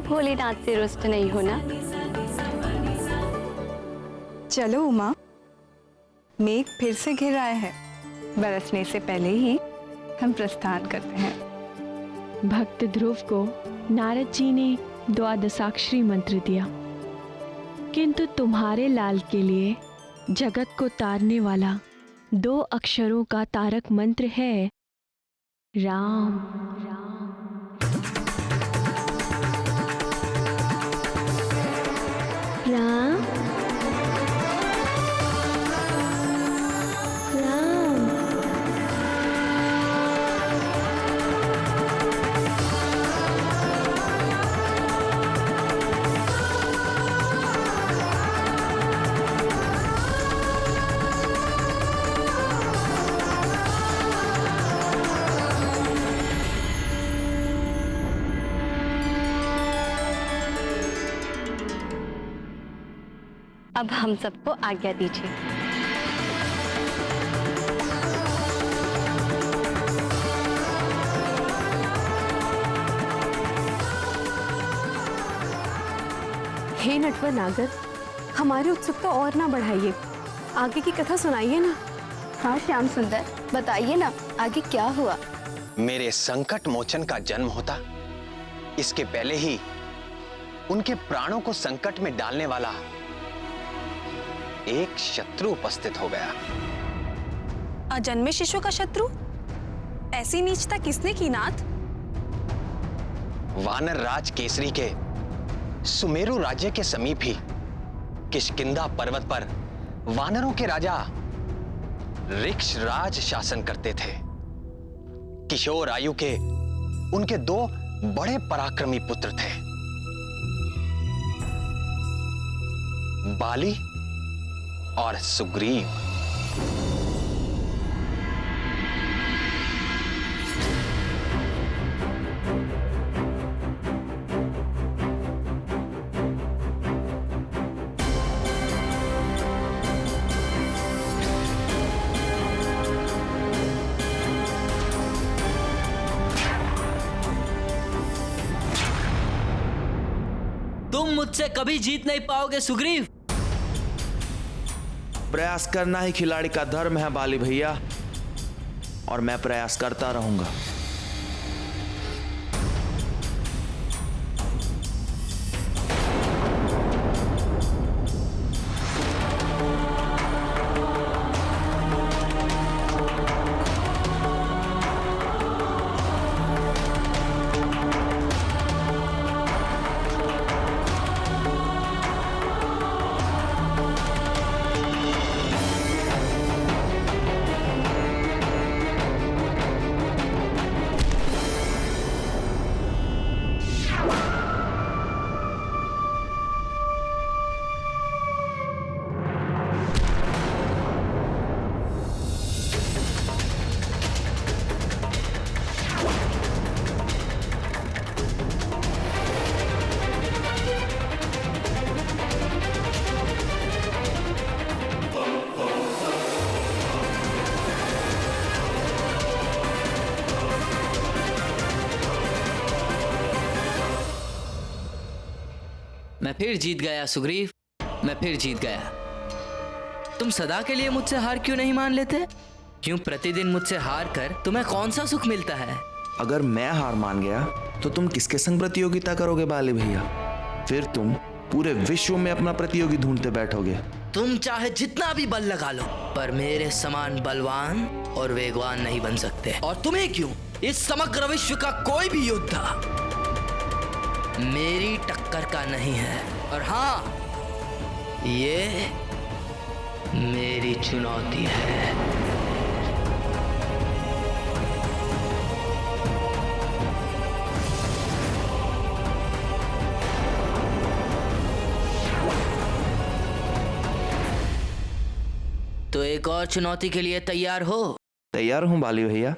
भोलेनाथ से रुष्ट नहीं हो ना? चलो उमा, मेघ फिर से घिर आया है। बरसने से पहले ही हम प्रस्थान करते हैं। भक्त ध्रुव को नारद जी ने द्वादशाक्षरी मंत्र दिया, किंतु तुम्हारे लाल के लिए जगत को तारने वाला 2 अक्षरों का तारक मंत्र है राम। राम राम। अब हम सबको आज्ञा दीजिए। हे नटवर नागर, हमारी उत्सुकता और ना बढ़ाइए, आगे की कथा सुनाइए ना। हाँ श्याम सुंदर, बताइए ना आगे क्या हुआ? मेरे संकट मोचन का जन्म होता, इसके पहले ही उनके प्राणों को संकट में डालने वाला एक शत्रु उपस्थित हो गया। अजन्मे शिशु का शत्रु? ऐसी नीचता किसने की नाथ? वानर राज केसरी के सुमेरु राज्य के समीप ही किष्किंधा पर्वत पर वानरों के राजा ऋक्ष राज शासन करते थे। किशोर आयु के उनके 2 बड़े पराक्रमी पुत्र थे, बाली और सुग्रीव। तुम मुझसे कभी जीत नहीं पाओगे सुग्रीव। प्रयास करना ही खिलाड़ी का धर्म है बाली भैया, और मैं प्रयास करता रहूंगा। मैं फिर जीत गया सुग्रीव, मैं फिर जीत गया। तुम सदा के लिए मुझसे हार क्यों नहीं मान लेते? क्यों प्रतिदिन मुझसे हार कर तुम्हें कौन सा सुख मिलता है? अगर मैं हार मान गया तो तुम किसके संग प्रतियोगिता करोगे बाली भैया? फिर तुम पूरे विश्व में अपना प्रतियोगी ढूंढते बैठोगे। तुम चाहे जितना भी बल लगा लो, पर मेरे समान बलवान और वेगवान नहीं बन सकते। और तुम्हें क्यों, इस समग्र विश्व का कोई भी योद्धा मेरी टक्कर का नहीं है। और हाँ, ये मेरी चुनौती है। तो एक और चुनौती के लिए तैयार हो? तैयार हूं बाली भैया।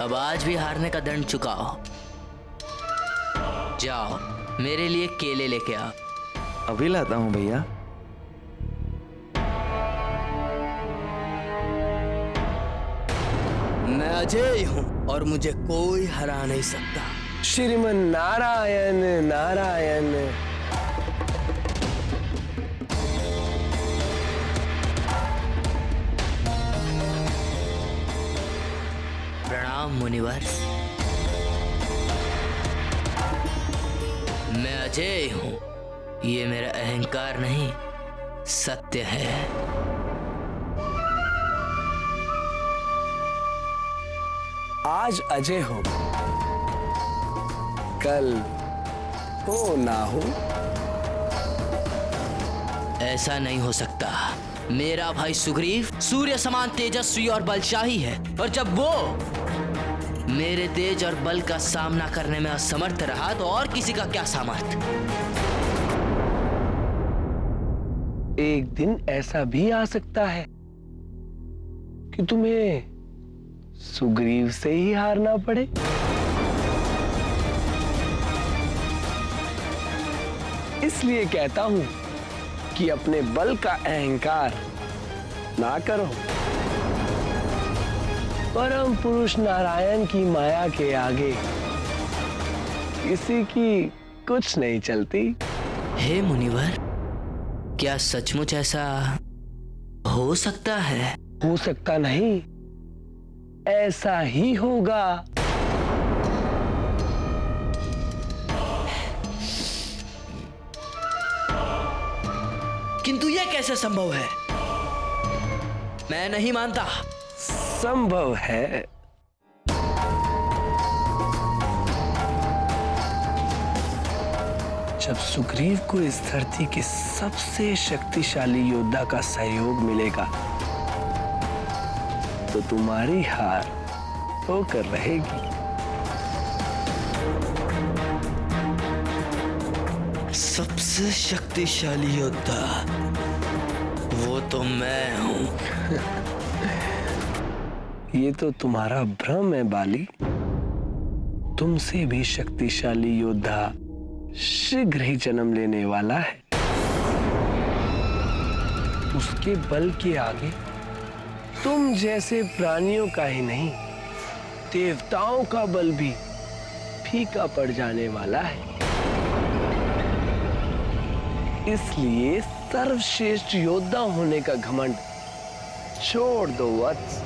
अब आज भी हारने का दंड चुकाओ। जाओ मेरे लिए केले लेके आओ। अभी लाता हूँ भैया। मैं अजय हूँ और मुझे कोई हरा नहीं सकता। श्रीमन नारायण नारायण। प्रणाम मुनिवर। मैं अजय हूँ, ये मेरा अहंकार नहीं सत्य है। आज अजय हो, कल हो ना हो। ऐसा नहीं हो सकता। मेरा भाई सुग्रीव सूर्य समान तेजस्वी और बलशाही है, और जब वो मेरे तेज और बल का सामना करने में असमर्थ रहा तो और किसी का क्या सामर्थ्य। एक दिन ऐसा भी आ सकता है कि तुम्हें सुग्रीव से ही हारना पड़े। इसलिए कहता हूं कि अपने बल का अहंकार ना करो। परम पुरुष नारायण की माया के आगे किसी की कुछ नहीं चलती। हे मुनिवर, क्या सचमुच ऐसा हो सकता है? हो सकता नहीं, ऐसा ही होगा। किंतु यह कैसे संभव है? मैं नहीं मानता। संभव है। जब सुग्रीव को इस धरती के सबसे शक्तिशाली योद्धा का सहयोग मिलेगा तो तुम्हारी हार होकर रहेगी। सबसे शक्तिशाली योद्धा वो तो मैं हूं। ये तो तुम्हारा भ्रम है बाली। तुमसे भी शक्तिशाली योद्धा शीघ्र ही जन्म लेने वाला है। उसके बल के आगे तुम जैसे प्राणियों का ही नहीं, देवताओं का बल भी फीका पड़ जाने वाला है। इसलिए सर्वश्रेष्ठ योद्धा होने का घमंड छोड़ दो वत्स।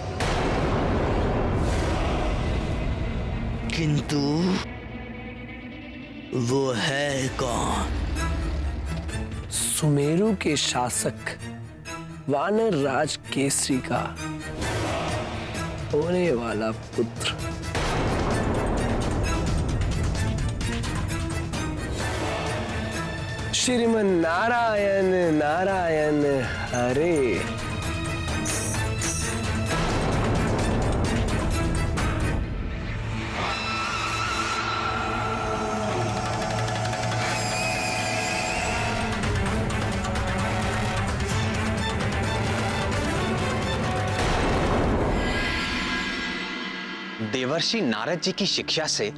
किंतु वो है कौन? सुमेरु के शासक वानर राज केसरी का होने वाला पुत्र। श्रीमन नारायण नारायण हरे। देवर्षि नारद जी की शिक्षा से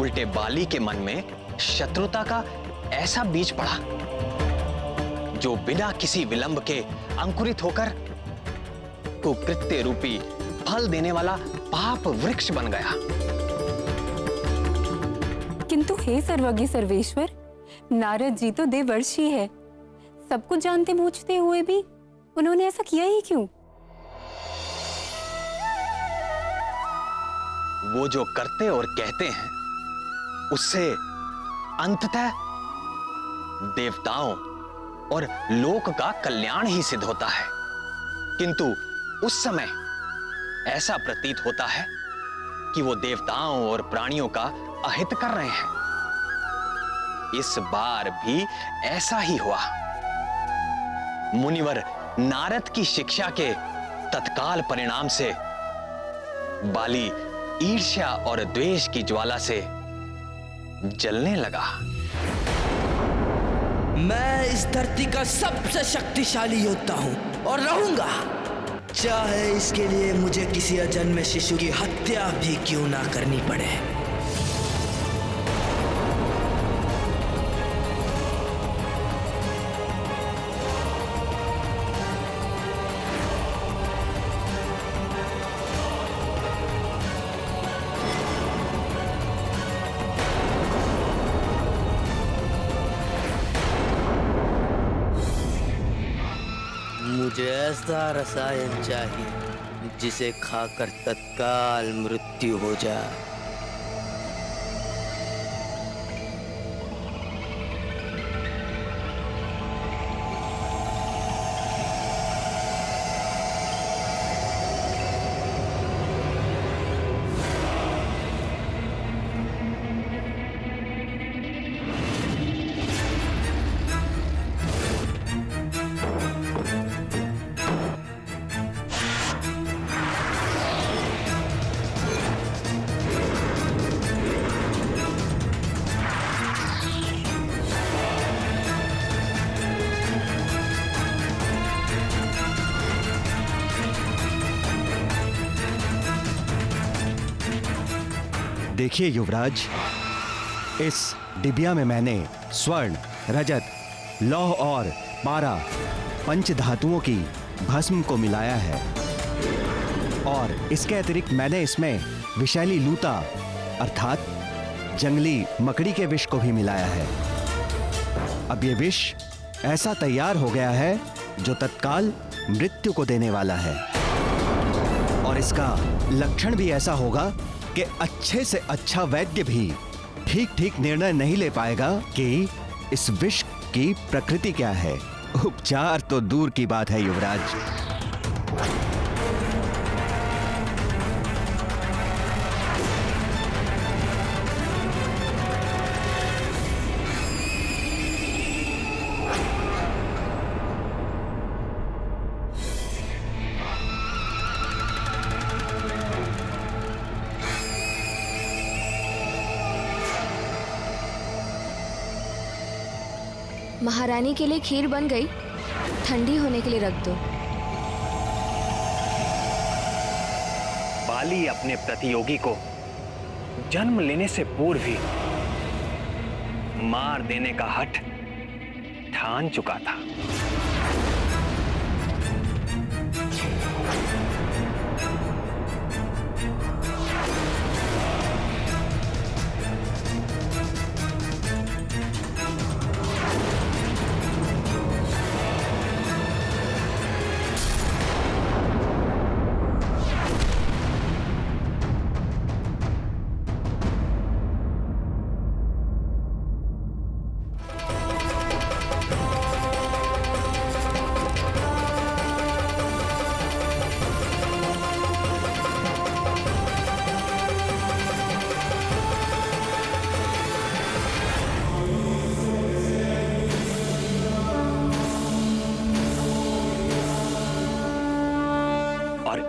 उल्टे बाली के मन में शत्रुता का ऐसा बीज पड़ा जो बिना किसी विलंब के अंकुरित होकर कुकृत्य रूपी फल देने वाला पाप वृक्ष बन गया। किंतु हे सर्वज्ञ सर्वेश्वर, नारद जी तो देवर्षि है। सब कुछ जानते बूझते हुए भी उन्होंने ऐसा किया ही क्यों? वो जो करते और कहते हैं उससे अंततः देवताओं और लोक का कल्याण ही सिद्ध होता है। किंतु उस समय ऐसा प्रतीत होता है कि वो देवताओं और प्राणियों का अहित कर रहे हैं। इस बार भी ऐसा ही हुआ। मुनिवर नारद की शिक्षा के तत्काल परिणाम से बाली ईर्ष्या और द्वेष की ज्वाला से जलने लगा। मैं इस धरती का सबसे शक्तिशाली योद्धा हूं और रहूंगा। चाहे इसके लिए मुझे किसी अजन्मे शिशु की हत्या भी क्यों ना करनी पड़े। मुझे ऐसा रसायन चाहिए जिसे खाकर तत्काल मृत्यु हो जाए। देखिए युवराज, इस डिबिया में मैंने स्वर्ण, रजत, लौह और पारा पंच धातुओं की भस्म को मिलाया है और इसके अतिरिक्त मैंने इसमें विषैली लूता अर्थात जंगली मकड़ी के विष को भी मिलाया है। अब ये विष ऐसा तैयार हो गया है जो तत्काल मृत्यु को देने वाला है और इसका लक्षण भी ऐसा होगा कि अच्छे से अच्छा वैद्य भी ठीक ठीक निर्णय नहीं ले पाएगा कि इस विष की प्रकृति क्या है। उपचार तो दूर की बात है युवराज। महारानी के लिए खीर बन गई, ठंडी होने के लिए रख दो। बाली अपने प्रतियोगी को जन्म लेने से पूर्व ही मार देने का हठ ठान चुका था।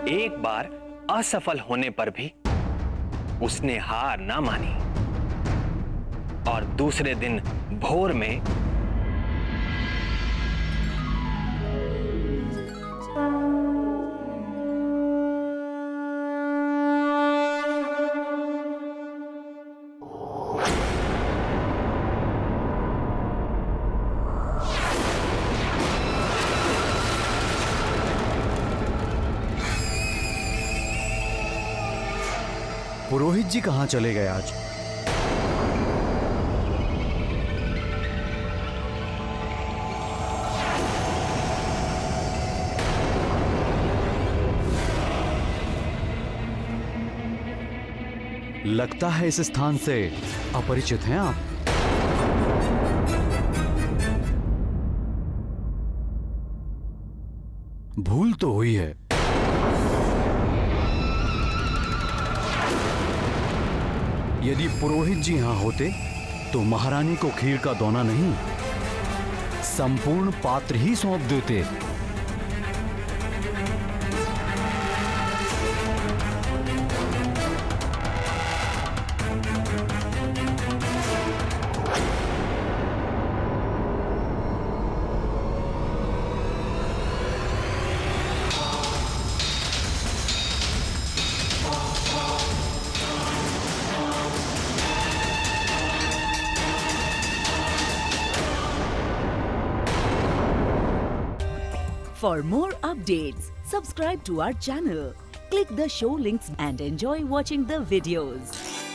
एक बार असफल होने पर भी उसने हार ना मानी और दूसरे दिन भोर में पुरोहित जी कहां चले गए आज? लगता है इस स्थान से अपरिचित हैं आप। भूल तो हुई है। यदि पुरोहित जी यहां होते तो महारानी को खीर का दोना नहीं, संपूर्ण पात्र ही सौंप देते। For more updates, subscribe to our channel, click the show links and enjoy watching the videos.